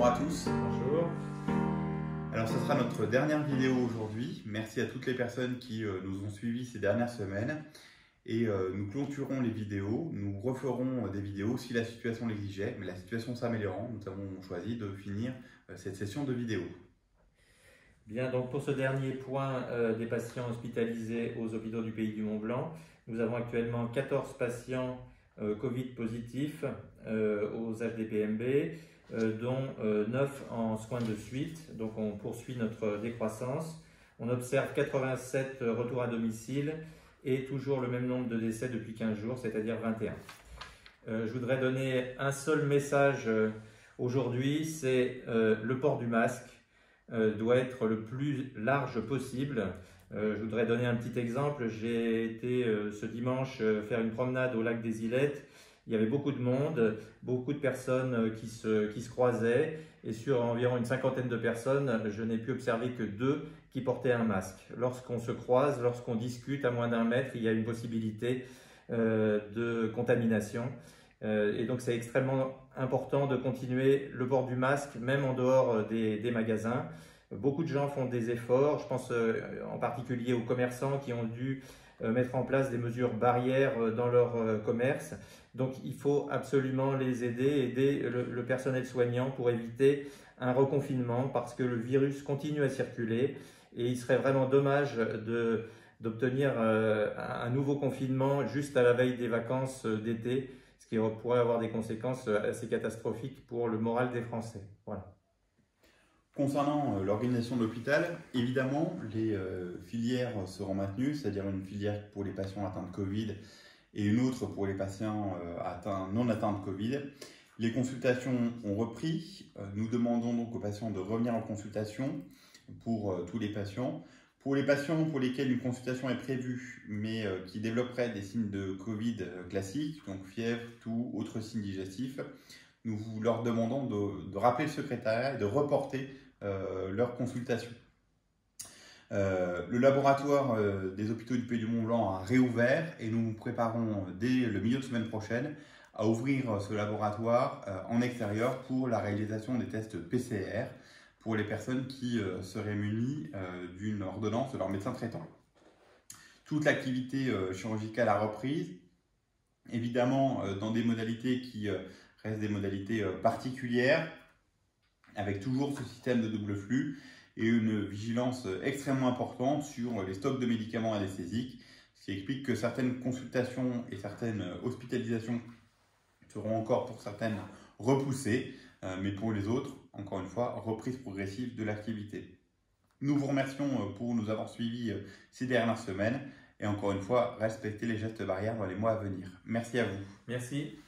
bonjour à tous. Bonjour. Alors ce sera notre dernière vidéo aujourd'hui. Merci à toutes les personnes qui nous ont suivis ces dernières semaines. Et nous clôturons les vidéos, nous referons des vidéos si la situation l'exigeait, mais la situation s'améliorant, nous avons choisi de finir cette session de vidéo. Bien, donc pour ce dernier point des patients hospitalisés aux hôpitaux du Pays du Mont-Blanc, nous avons actuellement 14 patients Covid positifs aux HDPMB, dont 9 en soins de suite. Donc on poursuit notre décroissance. On observe 87 retours à domicile et toujours le même nombre de décès depuis 15 jours, c'est-à-dire 21. Je voudrais donner un seul message aujourd'hui, c'est le port du masque doit être le plus large possible. Je voudrais donner un petit exemple. J'ai été ce dimanche faire une promenade au lac des Ilettes. Il y avait beaucoup de monde, beaucoup de personnes qui se croisaient, et sur environ une cinquantaine de personnes, je n'ai pu observer que 2 qui portaient un masque. Lorsqu'on se croise, lorsqu'on discute à moins d'1 mètre, il y a une possibilité de contamination. Et donc c'est extrêmement important de continuer le port du masque, même en dehors des magasins. Beaucoup de gens font des efforts, je pense en particulier aux commerçants qui ont dû mettre en place des mesures barrières dans leur commerce. Donc il faut absolument les aider le personnel soignant pour éviter un reconfinement, parce que le virus continue à circuler et il serait vraiment dommage d'obtenir un nouveau confinement juste à la veille des vacances d'été, ce qui pourrait avoir des conséquences assez catastrophiques pour le moral des Français. Voilà. Concernant l'organisation de l'hôpital, évidemment, les filières seront maintenues, c'est-à-dire une filière pour les patients atteints de Covid et une autre pour les patients non atteints de Covid. Les consultations ont repris. Nous demandons donc aux patients de revenir en consultation pour tous les patients. Pour les patients pour lesquels une consultation est prévue, mais qui développeraient des signes de Covid classiques, donc fièvre, toux, autres signes digestifs, nous leur demandons de rappeler le secrétariat et de reporter leur consultation. Le laboratoire des hôpitaux du Pays du Mont-Blanc a réouvert et nous nous préparons dès le milieu de semaine prochaine à ouvrir ce laboratoire en extérieur pour la réalisation des tests PCR pour les personnes qui seraient munies d'une ordonnance de leur médecin traitant. Toute l'activité chirurgicale a repris, évidemment dans des modalités qui restent des modalités particulières, avec toujours ce système de double flux et une vigilance extrêmement importante sur les stocks de médicaments anesthésiques, ce qui explique que certaines consultations et certaines hospitalisations seront encore pour certaines repoussées, mais pour les autres, encore une fois, reprise progressive de l'activité. Nous vous remercions pour nous avoir suivis ces dernières semaines et encore une fois, respectez les gestes barrières dans les mois à venir. Merci à vous. Merci.